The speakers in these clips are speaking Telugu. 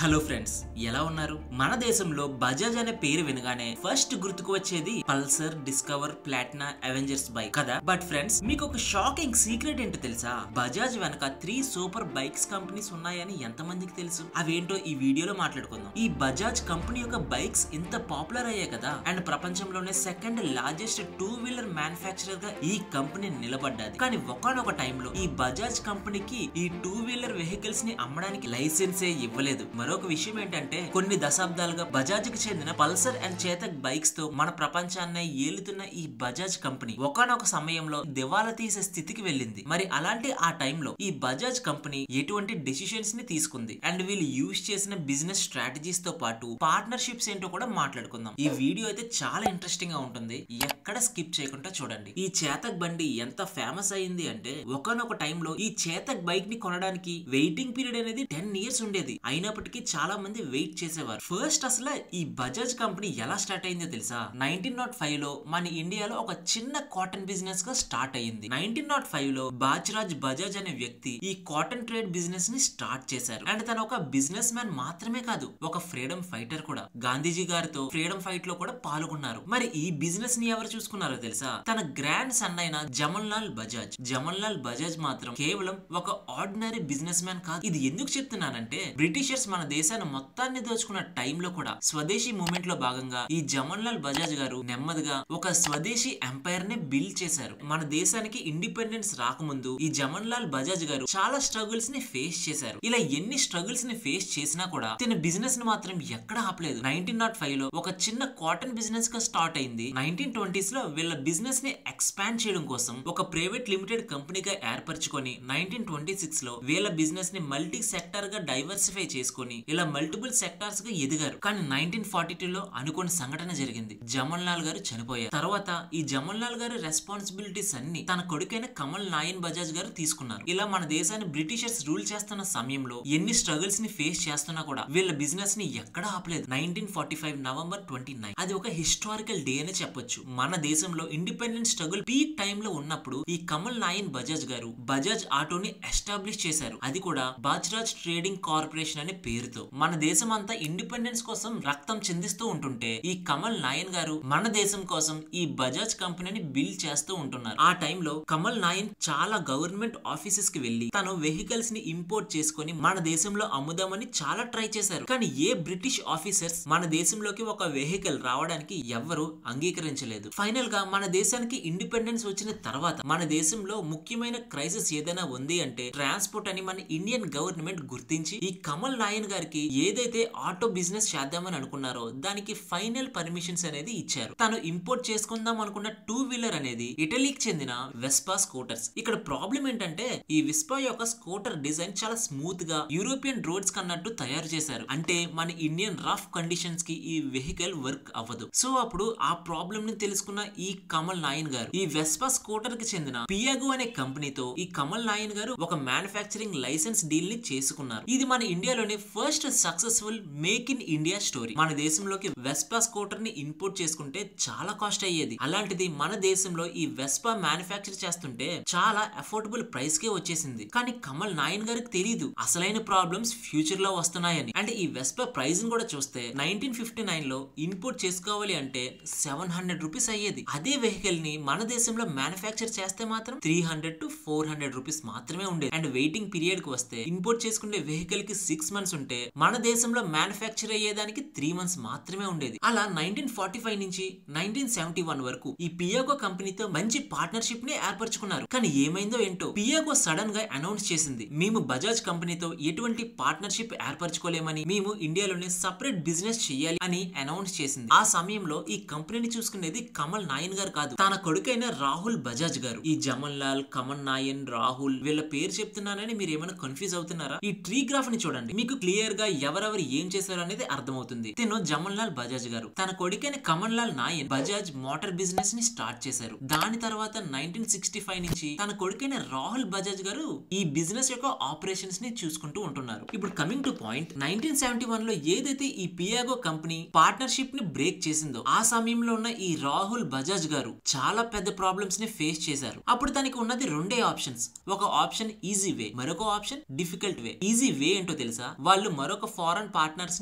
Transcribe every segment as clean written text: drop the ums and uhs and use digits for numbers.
హలో ఫ్రెండ్స్, ఎలా ఉన్నారు? మన దేశంలో బజాజ్ అనే పేరు వినగానే ఫస్ట్ గుర్తుకు వచ్చేది Pulsar, discover, Platina, Avengers bike కదా. బట్ ఫ్రెండ్స్, మీకు ఒక షాకింగ్ సీక్రెట్ ఏంటో తెలుసా? బజాజ్ వెనక 3 సూపర్ బైక్స్ కంపెనీస్ ఉన్నాయని ఎంతమందికి తెలుసు? అవేంటో ఈ వీడియోలో మాట్లాడుకుందాం. ఈ బజాజ్ కంపెనీ యొక్క బైక్స్ ఇంత పాపులర్ అయ్యాయి కదా, అండ్ ప్రపంచంలోనే సెకండ్ లార్జెస్ట్ 2 వీలర్ మ్యానుఫ్యాక్చరర్ గా ఈ కంపెనీ నిలబడ్డది. కానీ ఒకానొక టైంలో ఈ బజాజ్ కంపెనీకి ఈ 2 వీలర్ వెహికల్స్ ని అమ్మడానికి లైసెన్సే ఇవ్వలేదు. మరొక విషయం ఏంటంటే, కొన్ని దశాబ్దాలుగా బజాజ్ కి చెందిన పల్సర్ అండ్ చేతక్ బైక్స్ తో మన ప్రపంచాన్ని ఏలుతున్న ఈ బజాజ్ కంపెనీ ఒకానొక సమయంలో దివాలా తీసే స్థితికి వెళ్ళింది. మరి అలాంటి ఆ టైంలో ఈ బజాజ్ కంపెనీ ఎటువంటి డెసిషన్స్ ని తీసుకుంది అండ్ వీళ్ళు యూజ్ చేసిన బిజినెస్ స్ట్రాటజీస్ తో పాటు పార్ట్నర్షిప్స్ ఏంటో కూడా మాట్లాడుకుందాం. ఈ వీడియో అయితే చాలా ఇంట్రెస్టింగ్ గా ఉంటుంది, ఎక్కడ స్కిప్ చేయకుండా చూడండి. ఈ చేతక్ బండి ఎంత ఫేమస్ అయింది అంటే, ఒకానొక టైంలో ఈ చేతక్ బైక్ ని కొనడానికి వెయిటింగ్ పీరియడ్ అనేది 10 years ఉండేది. అయినప్పటికీ చాలా మంది వెయిట్ చేసేవారు. ఫస్ట్ అసలు ఈ బజాజ్ కంపెనీ ఎలా స్టార్ట్ అయిందో తెలుసా? 1905 లో మన ఇండియాలో ఒక చిన్న కాటన్ బిజినెస్ గా స్టార్ట్ అయింది. 1905 లో బాజ్రాజ్ బజాజ్ అనే వ్యక్తి ఈ కాటన్ ట్రేడ్ బిజినెస్ ని స్టార్ట్ చేశారు. అండ్ తన ఒక బిజినెస్ మ్యాన్ మాత్రమే కాదు, ఒక ఫ్రీడమ్ ఫైటర్ కూడా. గాంధీజీ గారితో ఫ్రీడమ్ ఫైట్ లో కూడా పాల్గొన్నారు. మరి ఈ బిజినెస్ ని ఎవరు చూసుకున్నారో తెలుసా? తన గ్రాండ్ సన్ అయిన జమన్ లాల్ బజాజ్. జమన్ లాల్ బజాజ్ మాత్రం కేవలం ఒక ఆర్డినరీ బిజినెస్ మ్యాన్ కాదు. ఇది ఎందుకు చెప్తున్నానంటే, బ్రిటిషర్స్ మన దేశాన్ని మొత్తాన్ని దోచుకున్న టైంలో కూడా స్వదేశీ మూవ్మెంట్ లో భాగంగా ఈ జమన్ లాల్ బజాజ్ గారు నెమ్మదిగా ఒక స్వదేశీ ఎంపైర్ ని బిల్డ్ చేశారు. మన దేశానికి ఇండిపెండెన్స్ రాకముందు ఈ జమన్ లాల్ బజాజ్ గారు చాలా స్ట్రగుల్స్ ని ఫేస్ చేశారు. ఇలా ఎన్ని స్ట్రగుల్స్ ని ఫేస్ చేసినా కూడా తన బిజినెస్ ని మాత్రం ఎక్కడ ఆపలేదు. 1905 లో ఒక చిన్న కాటన్ బిజినెస్ గా స్టార్ట్ అయింది. 1920s లో వీళ్ళ బిజినెస్ ని ఎక్స్పాండ్ చేయడం కోసం ఒక ప్రైవేట్ లిమిటెడ్ కంపెనీగా ఏర్పరచుకొని 1926 లో వీళ్ళ బిజినెస్ ని మల్టీ సెక్టర్ గా డైవర్సిఫై చేసుకొని ఇలా మల్టిపుల్ సెక్టార్స్ గా ఎదిగారు. కానీ 1942 లో అనుకోని సంఘటన జరిగింది. జమన్ లాల్ గారు చనిపోయారు. తర్వాత ఈ జమన్ లాల్ గారి రెస్పాన్సిబిలిటీస్ అన్ని తన కొడుకైన కమల్ నాయన్ బజాజ్ గారు తీసుకున్నారు. ఇలా మన దేశాన్ని బ్రిటిషర్స్ రూల్ చేస్తున్న సమయంలో ఎన్ని స్ట్రగుల్స్ ని ఫేస్ చేస్తున్నా కూడా వీళ్ళ బిజినెస్ ని ఎక్కడ ఆపలేదు. 1945 నవంబర్ 29 అది ఒక హిస్టారికల్ డే అని చెప్పొచ్చు. మన దేశంలో ఇండిపెండెన్స్ స్ట్రగుల్ పీక్ టైమ్ లో ఉన్నప్పుడు ఈ కమల్ నాయన్ బజాజ్ గారు బజాజ్ ఆటోని ఎస్టాబ్లిష్ చేశారు. అది కూడా బాజ్రాజ్ ట్రేడింగ్ కార్పొరేషన్ అనే పేరుతో. మన దేశం అంతా ఇండిపెండెన్స్ కోసం రక్తం చెందిస్తూ ఉంటుంటే ఈ కమల్ నాయన్ గారు మన దేశం కోసం ఈ బజాజ్ కంపెనీని బిల్డ్ చేస్తూ ఉంటున్నారు. ఆ టైంలో కమల్ నాయన్ చాలా గవర్నమెంట్ ఆఫీసెస్ కి వెళ్లి తను వెహికల్స్ ని ఇంపోర్ట్ చేసుకుని మన దేశంలో అమ్ముదామని చాలా ట్రై చేశారు. కానీ ఏ బ్రిటిష్ ఆఫీసర్స్ మన దేశంలోకి ఒక వెహికల్ రావడానికి ఎవ్వరూ అంగీకరించలేదు. ఫైనల్ గా మన దేశానికి ఇండిపెండెన్స్ వచ్చిన తర్వాత మన దేశంలో ముఖ్యమైన క్రైసిస్ ఏదైనా ఉంది అంటే ట్రాన్స్పోర్ట్ అని మన ఇండియన్ గవర్నమెంట్ గుర్తించి ఈ కమల్ నాయన్ గారికి ఏదైతే ఆటో బిజినెస్ చేద్దామని అనుకున్నారో దానికి ఫైనల్ పర్మిషన్స్ అనేది ఇచ్చారు. తను ఇంపోర్ట్ చేసుకుందాం అనుకున్న 2 వీలర్ అనేది ఇటలీకి చెందిన వెస్పా స్కూటర్స్. ఇక్కడ ప్రాబ్లం ఏంటంటే, ఈ వెస్పా యొక్క స్కూటర్ డిజైన్ చాలా స్మూత్ గా యూరోపియన్ రోడ్స్ కన్నట్టు తయారు చేశారు. అంటే మన ఇండియన్ రఫ్ కండిషన్స్ కి ఈ వెహికల్ వర్క్ అవ్వదు. సో అప్పుడు ఆ ప్రాబ్లం ని తెలుసుకున్న ఈ కమల్ నాయన్ గారు ఈ వెస్పా స్కూటర్ కి చెందిన పియాగో అనే కంపెనీతో ఈ కమల్ నాయన్ గారు ఒక మ్యానుఫ్యాక్చరింగ్ లైసెన్స్ డీల్ ని చేసుకున్నారు. ఇది మన ఇండియాలోని first successful make in India story. మన దేశంలోకి వెస్పా స్కూటర్ ని ఇంపోర్ట్ చేసుకుంటే చాలా కాస్ట్ అయ్యేది. అలాంటిది మన దేశంలో ఈ వెస్పా మ్యానుఫ్యాక్చర్ చేస్తుంటే చాలా అఫోర్డబుల్ ప్రైస్ కే వచ్చేసింది. కానీ కమల్ నాయన్ గారికి తెలియదు అసలైన ప్రాబ్లమ్స్ ఫ్యూచర్ లో వస్తున్నాయని. అంటే ఈ వెస్పా ప్రైస్ కూడా చూస్తే 1959 లో ఇంపోర్ట్ చేసుకోవాలి అంటే 700 రూపీస్ అయ్యేది. అదే వెహికల్ ని మన దేశంలో మ్యానుఫ్యాక్చర్ చేస్తే మాత్రం 300 to 400 రూపీస్ మాత్రమే ఉండేది. అండ్ వెయిటింగ్ పీరియడ్ కి వస్తే ఇంపోర్ట్ చేసుకునే వెహికల్ కి 6 months ఉంటే మన దేశంలో మ్యానుఫ్యాక్చర్ అయ్యేదానికి 3 months మాత్రమే ఉండేది. అలా 1945 నుంచి 1971 వరకు ఈ పియాగో కంపెనీతో మంచి పార్ట్నర్షిప్ ని ఏర్పరచుకున్నారు. కానీ ఏమైందో ఏంటో, పియాగో సడన్ గా అనౌన్స్ చేసింది, మేము బజాజ్ కంపెనీతో ఎటువంటి పార్ట్నర్షిప్ ఏర్పరచుకోలేమని, మేము ఇండియాలోనే సపరేట్ బిజినెస్ చేయాలి అని అనౌన్స్ చేసింది. ఆ సమయంలో ఈ కంపెనీని చూసుకునేది కమల్ నాయన్ గారు కాదు, తన కొడుకైన రాహుల్ బజాజ్ గారు. ఈ జమన్ లాల్, కమల్ నాయన్, రాహుల్ వీళ్ళ పేరు చెప్తున్నానని మీరు ఏమైనా కన్ఫ్యూజ్ అవుతున్నారా? ఈ ట్రీ గ్రాఫ్ ని చూడండి, మీకు క్లియర్ గా ఎవరెవరు ఏం చేశారు అనేది అర్థమవుతుంది. తిను జమన్ లాల్ బజాజ్ గారు, తన కొడుకైన కమల్ లాల్ నాయన్ బజాజ్ మోటార్ బిజినెస్ ని స్టార్ట్ చేశారు. దాని తర్వాత 1965 నుంచి తన కొడుకైన రాహుల్ బజాజ్ గారు ఈ బిజినెస్ యొక్క ఆపరేషన్స్ ని చూసుకుంటూ ఉంటున్నారు. ఇప్పుడు కమింగ్ టు పాయింట్, 1971 లో ఏదైతే ఈ పియాగో కంపెనీ పార్ట్నర్షిప్ ని బ్రేక్ చేసిందో ఆ సమయంలో ఉన్న ఈ రాహుల్ బజాజ్ గారు చాలా పెద్ద ప్రాబ్లమ్స్ ని ఫేస్ చేశారు. అప్పుడు తనకి ఉన్నది రెండే ఆప్షన్స్. ఒక ఆప్షన్ ఈజీ వే, మరొక ఆప్షన్ డిఫికల్ట్ వే. ఈజీ వే ఏంటో తెలుసా? వాళ్ళు మరొక ఫారెన్ పార్ట్నర్స్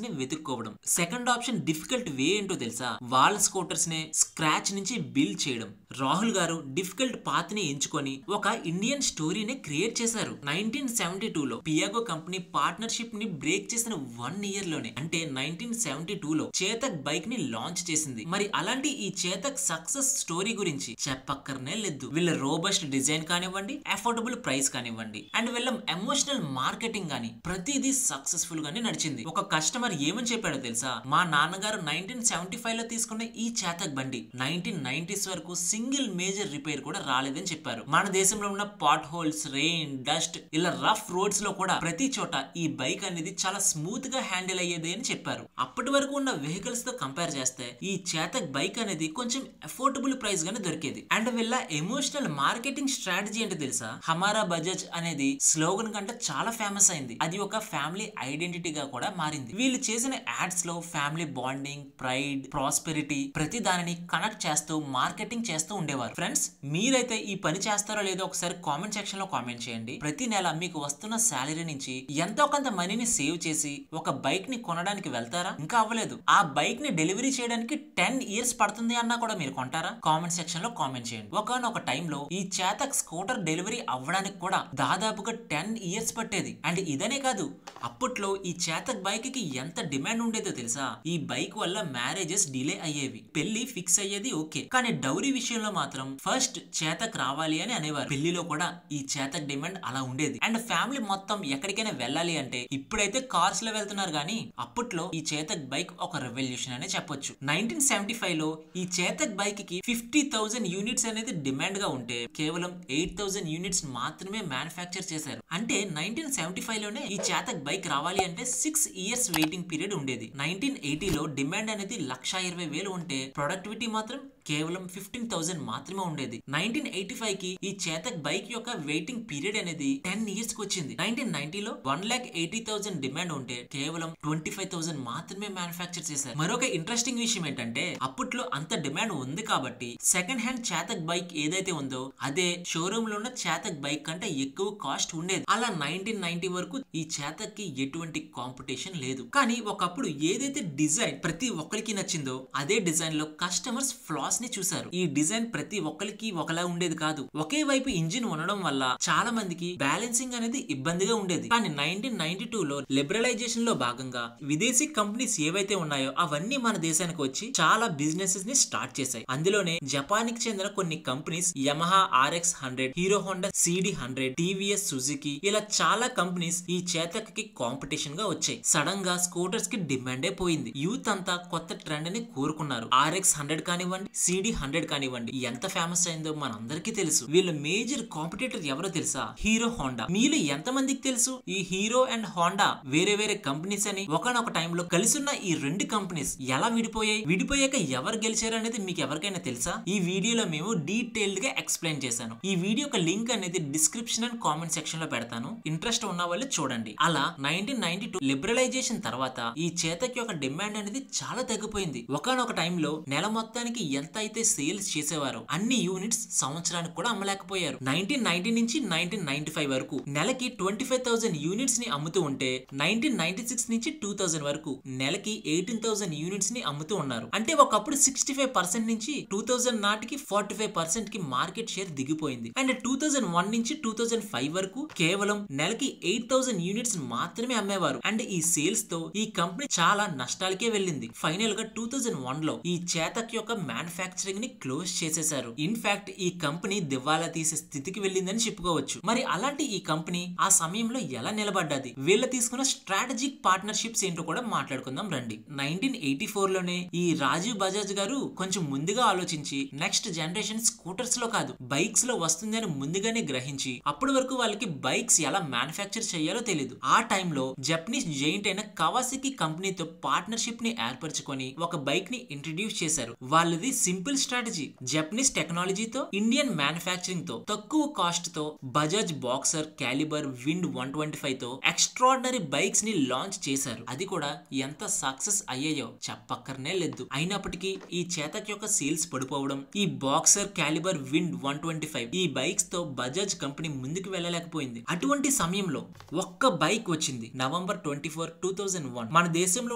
ని వెతుక్కోవడం. సెకండ్ ఆప్షన్ డిఫికల్ట్ వే ఏంటో తెలుసా? వాళ్ళ స్కూటర్స్ ని స్క్రాచ్ నుంచి బిల్డ్ చేయడం. రాహుల్ గారు డిఫికల్ట్ పాత్ ని ఎంచుకొని ఒక ఇండియన్ స్టోరీని క్రియేట్ చేశారు. 1972లో పియాగో కంపెనీ పార్ట్నర్షిప్ ని బ్రేక్ చేసిన 1 ఇయర్ లోనే, అంటే 1972లో చేతక్ బైక్ ని లాంచ్ చేసింది. మరి అలాంటి ఈ చేతక్ సక్సెస్ స్టోరీ గురించి చెప్పక్కర్నే లేదు. వీళ్ళ రోబస్ట్ డిజైన్ కానివ్వండి, అఫోర్డబుల్ ప్రైస్ కానివ్వండి, అండ్ వీళ్ళ ఎమోషనల్ మార్కెటింగ్ గాని ప్రతిదీ సక్సెస్ఫుల్ గానే నడిచింది. ఒక కస్టమర్ ఏమని చెప్పాడో తెలుసా? మా నాన్నగారు 1975 లో తీసుకున్న ఈ చేతక్ బండి 1990s వరకు సింగిల్ మేజర్ రిపేర్ కూడా రాలేదని చెప్పారు. మన దేశంలో ఉన్న పాట్ హోల్స్, రెయిన్, డస్ట్, ఇలా రఫ్ రోడ్స్ లో కూడా ప్రతి చోట ఈ బైక్ అనేది చాలా స్మూత్ గా హ్యాండిల్ అయ్యేది అని చెప్పారు. అప్పటి వరకు ఉన్న వెహికల్స్ తో కంపేర్ చేస్తే ఈ చేతక్ బైక్ అనేది కొంచెం అఫోర్డబుల్ ప్రైస్ గానే దొరికేది. అండ్ వీళ్ళ ఎమోషనల్ మార్కెటింగ్ స్ట్రాటజీ ఏంటో తెలుసా? హమారా బజాజ్ అనేది స్లోగన్ కంటే చాలా ఫేమస్ అయింది. అది ఒక ఫ్యామిలీ ఐడెంటిటీగా కూడా మారింది. వీళ్ళు చేసిన యాడ్స్ లో ఫ్యామిలీ బాండింగ్, ప్రైడ్, ప్రాస్పెరిటీ ప్రతి దానిని కనెక్ట్ చేస్తూ మార్కెటింగ్ చేస్తూ ఉండేవారు. ఫ్రెండ్స్, మీరైతే ఈ పని చేస్తారో లేదో ఒకసారి కామెంట్ సెక్షన్ లో కామెంట్ చేయండి. ప్రతి నెల మీకు వస్తున్న శాలరీ నుంచి ఎంతో కొంత మనీని సేవ్ చేసి ఒక బైక్ ని కొనడానికి వెళ్తారా? ఇంకా అవ్వలేదు, ఆ బైక్ ని డెలివరీ చేయడానికి 10 ఇయర్స్ పడుతుంది అన్నా కూడా మీరు కొంటారా? కామెంట్ సెక్షన్ లో కామెంట్ చేయండి. ఒకనొక టైంలో ఈ చేతక్ స్కూటర్ డెలివరీ అవ్వడానికి కూడా దాదాపుగా 10 ఇయర్స్ పట్టేది. అండ్ ఇదనే కాదు, అప్పట్లో ఈ చేతక్ బైక్ కి ఎంత డిమాండ్ ఉండేదో తెలుసా? ఈ బైక్ వల్ల మ్యారేజెస్ డిలే అయ్యేవి, పెళ్లి ఫిక్స్ అయ్యేది ఓకే, కానీ డౌరీ విషయంలో మాత్రం ఫస్ట్ చేతక్ రావాలి అని అనేవారు. పెళ్లిలో కూడా ఈ చేతక్ డిమాండ్ అలా ఉండేది. అండ్ ఫ్యామిలీ మొత్తం ఎక్కడికైనా వెళ్ళాలి అంటే ఇప్పుడైతే కార్స్ లో వెళ్తున్నారు, కానీ అప్పట్లో ఈ చేతక్ బైక్ ఒక రెవల్యూషన్ అనే చెప్పొచ్చు. 1975 లో ఈ చేతక్ బైక్ కి 50,000 యూనిట్స్ అనేది డిమాండ్ గా ఉంటే కేవలం 8,000 యూనిట్స్ మాత్రమే మ్యానుఫ్యాక్చర్ చేశారు. అంటే 1975 లోనే ఈ చేతక్ బైక్ రావాలి అంటే 6 ఇయర్స్ వెయిటింగ్ పీరియడ్ ఉండేది. 1980లో డిమాండ్ అనేది 1,20,000 ఉంటే ప్రొడక్టివిటీ మాత్రం కేవలం 15,000 మాత్రమే ఉండేది. 1985 కి ఈ చేతక్ బైక్ యొక్క వెయిటింగ్ పీరియడ్ అనేది 10 ఇయర్స్ కి వచ్చింది. 1990లో 1,80,000 డిమాండ్ ఉంటే కేవలం 25,000 మాత్రమే మ్యానుఫ్యాక్చర్ చేశారు. మరొక ఇంట్రెస్టింగ్ విషయం ఏంటంటే అప్పట్లో అంత డిమాండ్ ఉంది కాబట్టి సెకండ్ హ్యాండ్ చేతక్ బైక్ ఏదైతే ఉందో అదే షోరూమ్ లో ఉన్న చేతక్ బైక్ కంటే ఎక్కువ కాస్ట్ ఉండేది. అలా 1990 వరకు ఈ చేతక్ కి ఎటువంటి కాంపిటీషన్ లేదు. కానీ ఒకప్పుడు ఏదైతే డిజైన్ ప్రతి ఒక్కరికి నచ్చిందో అదే డిజైన్ లో కస్టమర్స్ ఫ్లాస్ ని చూశారు. ఈ డిజైన్ ప్రతి ఒక్కరికి ఒకలా ఉండేది కాదు. ఒకే వైపు ఇంజిన్ ఉండడం వల్ల చాలా మందికి బ్యాలెన్సింగ్ అనేది ఇబ్బందిగా ఉండేది. కానీ 1992లో లిబరలైజేషన్ లో భాగంగా విదేశీ కంపెనీస్ ఏవైతే ఉన్నాయో అవన్నీ మన దేశానికి వచ్చి చాలా బిజినెసెస్ ని స్టార్ట్ చేశాయి. అందులోనే జపాన్ కి చెందిన కొన్ని companies Yamaha RX100, hero Honda CD100, TVS Suzuki, ఇలా చాలా కంపెనీస్ ఈ చేతక్ కి కాంపిటీషన్ గా వచ్చాయి. సడన్ గా స్కూటర్స్ కి డిమాండే పోయింది. యూత్ అంతా కొత్త ట్రెండ్ ని కోరుకున్నారు. RX100 కానివ్వండి, CD100 కానివ్వండి, ఎంత ఫేమస్ అయిందో మనందరికీ తెలుసు. వీళ్ళ మేజర్ కాంపిటేటర్ ఎవరో తెలుసా? Hero Honda. మీలో ఎంత మందికి తెలుసు ఈ హీరో అండ్ హోండా వేరే వేరే కంపెనీస్ అని? ఒకనొక టైంలో కలిసున్న ఈ రెండు కంపెనీస్ ఎలా విడిపోయాయి, విడిపోయాక ఎవరు గెలిచారు అనేది మీకు ఎవరికైనా తెలుసా? ఈ వీడియోలో మేము డీటెయిల్డ్ గా ఎక్స్ప్లెయిన్ చేశాను. ఈ వీడియో యొక్క లింక్ అనేది డిస్క్రిప్షన్ అండ్ కామెంట్ సెక్షన్ లో పెడతాను, ఇంట్రెస్ట్ ఉన్న వాళ్ళు చూడండి. అలా 1992 లిబరలైజేషన్ తర్వాత ఈ చేతక్ యొక్క డిమాండ్ అనేది చాలా తగ్గిపోయింది. ఒకనొక టైంలో నెల మొత్తానికి ఎంత అయితే సేల్స్ చేసేవారో అన్ని యూనిట్స్ సంవత్సరానికి కూడా అమ్మలేకపోయారు. 1990 నుంచి 1995 వరకు నెలకి 25,000 యూనిట్స్ ని అమ్ముతూ ఉంటే 1996 నుంచి 2000 వరకు నెలకి 18,000 యూనిట్స్ ని అమ్ముతూ ఉన్నారు. అంటే ఒకప్పుడు 65% నుంచి 2000 నాటికి 45% కి మార్కెట్ షేర్ దిగిపోయింది. అండ్ 2001 నుంచి 2005 వరకు కేవలం నెలకి 8,000 యూనిట్స్ మాత్రమే అమ్మేవారు. అండ్ ఈ సేల్స్ తో ఈ కంపెనీ చాలా నష్టాలకే వెళ్ళింది. ఫైనల్ గా 2001 లో ఈ చేతక్ యొక్క మ్యానుఫ్యాక్చరింగ్ ని క్లోజ్ చేసేశారు. ఇన్ఫాక్ట్ ఈ కంపెనీ దివాలా తీసే స్థితికి వెళ్ళిందని చెప్పుకోవచ్చు. మరి అలాంటి ఈ కంపెనీ ఆ సమయంలో ఎలా నిలబడ్డది? వీళ్ళ తీసుకున్న స్ట్రాటజిక్ పార్ట్నర్షిప్స్ ఏంటో కూడా మాట్లాడుకుందాం రండి. 1984 లోనే ఈ రాజీవ్ బజాజ్ గారు కొంచెం ముందుగా ఆలోచించి నెక్స్ట్ జనరేషన్ స్కూటర్స్ లో కాదు బైక్స్ లో వస్తుంది అని ముందుగానే గ్రహించి అప్పటి వరకు వాళ్ళకి బైక్స్ ఎలా మ్యానుఫ్యాక్చర్ చేయాలో తెలియదు. ఆ టైంలో జపనీస్ జైంట్ అయిన కవాసాకి కంపెనీతో పార్ట్నర్షిప్ ని ఏర్పరచుకొని ఒక బైక్ ని ఇంట్రడ్యూస్ చేశారు. వాళ్ళది సింపుల్ స్ట్రాటజీ. జపనీస్ టెక్నాలజీతో ఇండియన్ మ్యానుఫ్యాక్చరింగ్ తో తక్కువ కాస్ట్ తో బజాజ్ బాక్సర్, క్యాలిబర్, విండ్ 125 తో ఎక్స్ట్రాడినరీ బైక్స్ ని లాంచ్ చేశారు. అది కూడా ఎంత సక్సెస్ అయ్యాయో చెప్పక్కర్నే లేదు. అయినప్పటికీ ఈ చేతక్ యొక్క సేల్స్ పడిపోవడం, ఈ బాక్సర్, క్యాలిబర్, విండ్ 125 ఈ బైక్స్ తో బజాజ్ కంపెనీ ముందుకు వెళ్ళలేకపోయింది. అటువంటి సమయంలో ఒక్క బైక్ వచ్చింది. నవంబర్ 24, 2001 మన దేశంలో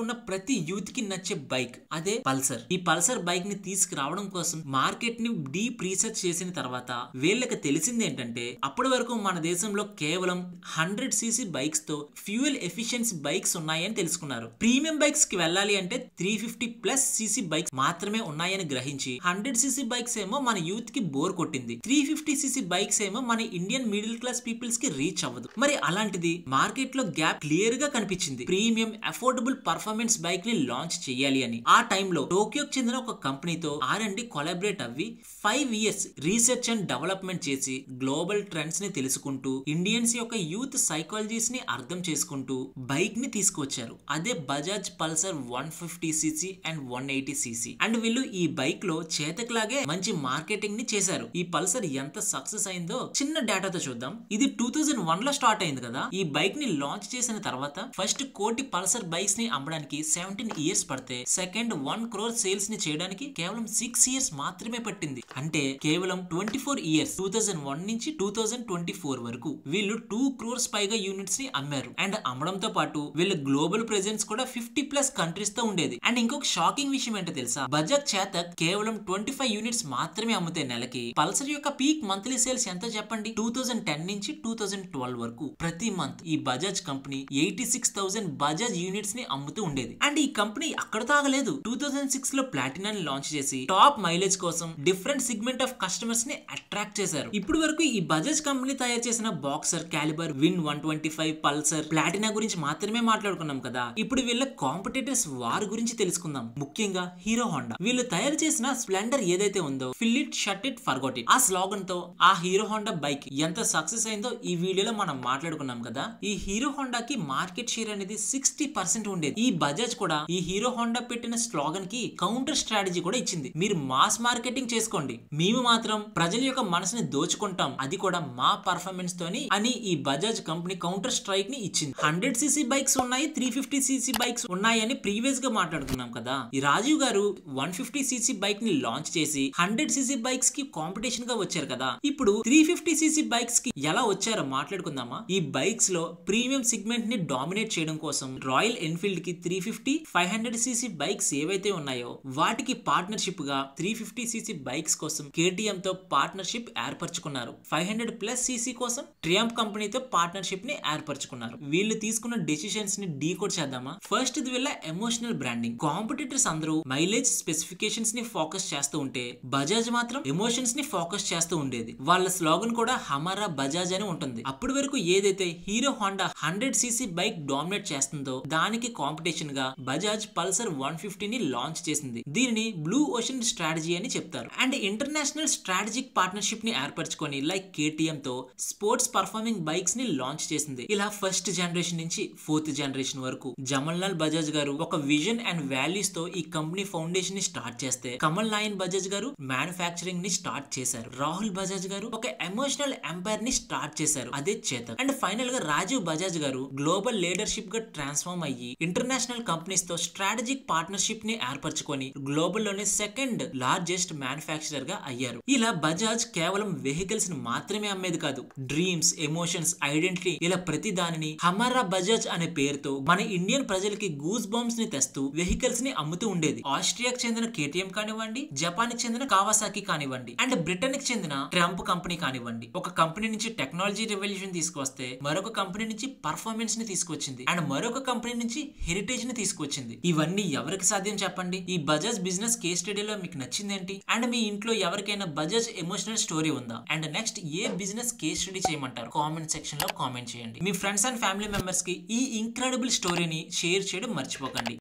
ఉన్న ప్రతి యూత్ కి నచ్చే బైక్, అదే పల్సర్. ఈ పల్సర్ బైక్ ని తీసుకురావడం కోసం మార్కెట్ ని డీప్ రీసెర్చ్ చేసిన తర్వాత వీళ్ళకి తెలిసింది ఏంటంటే అప్పటి వరకు మన దేశంలో కేవలం 100cc బైక్స్ తో ఫ్యూయల్ ఎఫిషియన్సీ బైక్స్ ఉన్నాయని తెలుసుకున్నారు. ప్రీమియం బైక్స్ కి వెళ్ళాలి అంటే 350+ బైక్స్ మాత్రమే ఉన్నాయని గ్రహించి 100cc బైక్స్ ఏమో మన యూత్ కి బోర్ కొట్టింది. 350cc బైక్స్ ఏమో మన ఇండియన్ మిడిల్ క్లాస్ పీపుల్స్ కి రీచ్ అవ్వదు. మరి అలాంటిది మార్కెట్ లో గ్యాప్ క్లియర్ గా కనిపించింది. ప్రీమియం అఫోర్డబుల్ పర్ఫార్మెన్స్ బైక్ ని లాంచ్ చేయాలి అని. ఆ టైంలో టోక్యోకి చెందిన ఒక కంపెనీతో R&D కొలాబరేట్ అవ్వి 5 years రీసెర్చ్ అండ్ డెవలప్మెంట్ చేసి గ్లోబల్ ట్రెండ్స్ ని తెలుసుకుంటూ ఇండియన్స్ యొక్క యూత్ సైకాలజీస్ ని అర్థం చేసుకుంటూ బైక్ ని తీసుకొచ్చారు. అదే Bajaj Pulsar 150cc and 180cc. And వీళ్ళు ఈ బైక్ లో చేతక్ లాగే మంచి మార్కెటింగ్ ని చేశారు. ఈ పల్సర్ ఎంత సక్సెస్ అయిందో చిన్న డేటాతో చూద్దాం. ఇది 2001 లో స్టార్ట్ అయింది కదా. ఈ బైక్ ని లాంచ్ చేసిన తర్వాత ఫస్ట్ 1 కోటి పల్సర్ బైక్స్ ని అమ్మడానికి 17 years పడితే సెకండ్ 1 crore సేల్స్ ని చేయడానికి కేవలం 6 years మాత్రమే పట్టింది. అంటే కేవలం 24 years 2001 నుంచి 2024 వరకు వీళ్ళు 2 crores పైగా యూనిట్స్ ని అమ్మారు. అండ్ అమ్మడంతో పాటు వీళ్ళ గ్లోబల్ ప్రెజెన్స్ కూడా 50+ కంట్రీస్ తో ఉండేది. అండ్ ఇంకొక షాకింగ్ విషయం ఏంటో తెలుసా, బజాజ్ చేతక్ కేవలం 25 యూనిట్స్ మాత్రమే అమ్ముతే నెలకి పల్సర్ యొక్క పీక్ మంత్లీ సేల్స్ ఎంతో చెప్పండి. 2010 నుంచి 2012 వరకు ప్రతి మంత్ ఈ బజాజ్ కంపెనీ 86,000 బజాజ్ యూనిట్స్ ని అమ్ముతూ ఉండేది. అండ్ ఈ కంపెనీ అక్కడతో ఆగలేదు. 2006 లో ప్లాటినాని లాంచ్ చేసి టాప్ మైలేజ్ కోసం డిఫరెంట్ సిగ్మెంట్ ఆఫ్ కస్టమర్స్ ని అట్రాక్ట్ చేశారు. ఇప్పుడు వరకు ఈ బజాజ్ కంపెనీ తయారు చేసిన boxer, calibre, win 125, Pulsar, Platina గురించి మాత్రమే మాట్లాడుకున్నాం కదా. ఇప్పుడు వీళ్ళ కాంపిటేటర్స్ వారి గురించి తెలుసుకుందాం. ముఖ్యంగా హీరో హోండా. వీళ్ళు తయారు చేసిన స్ప్లెండర్ ఏదైతే ఉందో, fill it, shut it, forgot it, ఆ స్లోగన్ తో ఆ హీరో హోండా బైక్ ఎంత సక్సెస్ అయిందో ఈ వీడియోలో మనం మాట్లాడుకున్నాం కదా. ఈ హీరో హోండాకి మార్కెట్ షేర్ అనేది 60% ఉండేది. ఈ బజాజ్ కూడా ఈ హీరో హోండా పెట్టిన స్లోగన్ కి కౌంటర్ స్ట్రాటజీ కూడా ఇచ్చింది. మీరు మాస్ మార్కెటింగ్ చేసుకోండి, మేము మాత్రం ప్రజల యొక్క మనసుని దోచుకుంటాం, అది కూడా మా పర్ఫార్మెన్స్ తోని అని ఈ బజాజ్ కంపెనీ కౌంటర్ స్ట్రైక్ ని ఇచ్చింది. 100cc బైక్స్ ఉన్నాయి, 350cc బైక్స్ ఉన్నాయి అని ప్రీవియస్ గా మాట్లాడుకున్నాం కదా. ఈ రాజీవ్ గారు 150cc బైక్ ని లాంచ్ చేసి 100cc బైక్స్ కి కాంపిటీషన్ గా వచ్చారు కదా. ఇప్పుడు 350cc బైక్స్ కి ఎలా వచ్చారో మాట్లాడుకుందామా. ఈ బైక్స్ లో ప్రీమియం సిగ్మెంట్ ని డామినేట్ చేయడం కోసం రాయల్ ఎన్ఫీల్డ్ కి 350, 500cc బైక్స్ ఏవైతే ఉన్నాయో వాటికి పార్ట్నర్షిప్ గా 350cc బైక్స్ కోసం KTM తో పార్ట్నర్షిప్ ఏర్పరచుకున్నారు. 500+cc కోసం ట్రియంఫ్ కంపెనీతో పార్ట్నర్షిప్ ని ఏర్పరచుకున్నారు. వీళ్ళు తీసుకున్న డెసిషన్స్ ని డీకోడ్ చేద్దామా. ఫస్ట్ ఇది వీళ్ళ ఎమోషనల్ బ్రాండింగ్. కాంపిటీటర్స్ అందరూ మైలేజ్ స్పెసిఫికేషన్స్ ని ఫోకస్ చేస్తూ ఉంటే బజాజ్ మాత్రం ఎమోషన్స్ ని ఫోకస్ చేస్తూ ఉండేది. వాళ్ళ స్లోగన్ కూడా హమారా బజాజ్ అని ఉంటుంది. అప్పటి వరకు ఏదైతే hero Honda 100cc bike dominate చేస్తుందో దానికి కాంపిటీషన్ గా బజాజ్ పల్సర్ 150 ని లాంచ్ చేసింది. దీనిని బ్లూ ఓషన్ స్ట్రాటజీ అని చెప్తారు. అండ్ ఇంటర్నేషనల్ స్ట్రాటజిక్ పార్ట్నర్షిప్ ని ఏర్పరచుకొని లైక్ KTM తో స్పోర్ట్స్ పర్ఫార్మింగ్ బైక్స్ ని లాంచ్ చేసింది. ఇలా ఫస్ట్ జనరేషన్ నుంచి 4th జనరేషన్ వరకు జమల్ లాల్ బజాజ్ గారు ఒక విజన్ అండ్ వాల్యూస్ తో ఈ కంపెనీ ఫౌండేషన్ ని స్టార్ట్ చేస్తే, కమల్ నాయన్ బజాజ్ గారు మ్యానుఫ్యాక్చరింగ్ ని స్టార్ట్ చేశారు. రాహుల్ బజాజ్ గారు ఒక ఎమోషనల్ ఎంపైర్ ని స్టార్ట్ చేశారు, అదే చేతక్. అండ్ ఫైనల్ గా రాజీవ్ బజాజ్ గారు గ్లోబల్ లీడర్షిప్ గా ట్రాన్స్ఫార్మ్ అయ్యి ఇంటర్నేషనల్ కంపెనీస్ తో స్ట్రాటజిక్ పార్ట్నర్షిప్ ని ఏర్పరచుకొని గ్లోబల్ లోనే సెకండ్ లార్జెస్ట్ మ్యానుఫ్యాక్చరర్ గా అయ్యారు. ఇలా బజాజ్ కేవలం వెహికల్స్ ని మాత్రమే అమ్మేది కాదు, డ్రీమ్స్, ఎమోషన్స్, ఐడెంటిటీ, ఇలా ప్రతి దానిని హమారా బజాజ్ అనే పేరుతో మన ఇండియన్ ప్రజలకి గూస్ బంప్స్ ని తెస్తూ వెహికల్స్ ని అమ్ముతూ ఉండేది. ఆస్ట్రియాకి చెందిన KTM కానివ్వండి, జపాన్ కి చెందిన కావాసాకి కానివ్వండి, అండ్ బ్రిటన్ కి చెందిన ట్రంప్ కంపెనీ కానివ్వండి. ఒక కంపెనీ నుంచి టెక్నాలజీ రెవల్యూషన్ తీసుకొస్తే మరొక కంపెనీ నుంచి పర్ఫార్మెన్స్ ని తీసుకొచ్చింది, అండ్ మరొక కంపెనీ నుంచి హెరిటేజ్ ని తీసుకొచ్చింది. ఇవన్నీ ఎవరికి సాధ్యం చెప్పండి. ఈ బజాజ్ బిజినెస్ కేస్ స్టడీలో మీకు నచ్చిందేంటి? అండ్ మీ ఇంట్లో ఎవరికైనా బజాజ్ ఎమోషనల్ స్టోరీ ఉందా? And next A business case study చేయమంటారు? కామెంట్ సెక్షన్ లో కామెంట్ చేయండి. మీ ఫ్రెండ్స్ అండ్ ఫ్యామిలీ మెంబర్స్ కి ఈ ఇంక్రెడిబుల్ స్టోరీని షేర్ చేయడం మర్చిపోకండి.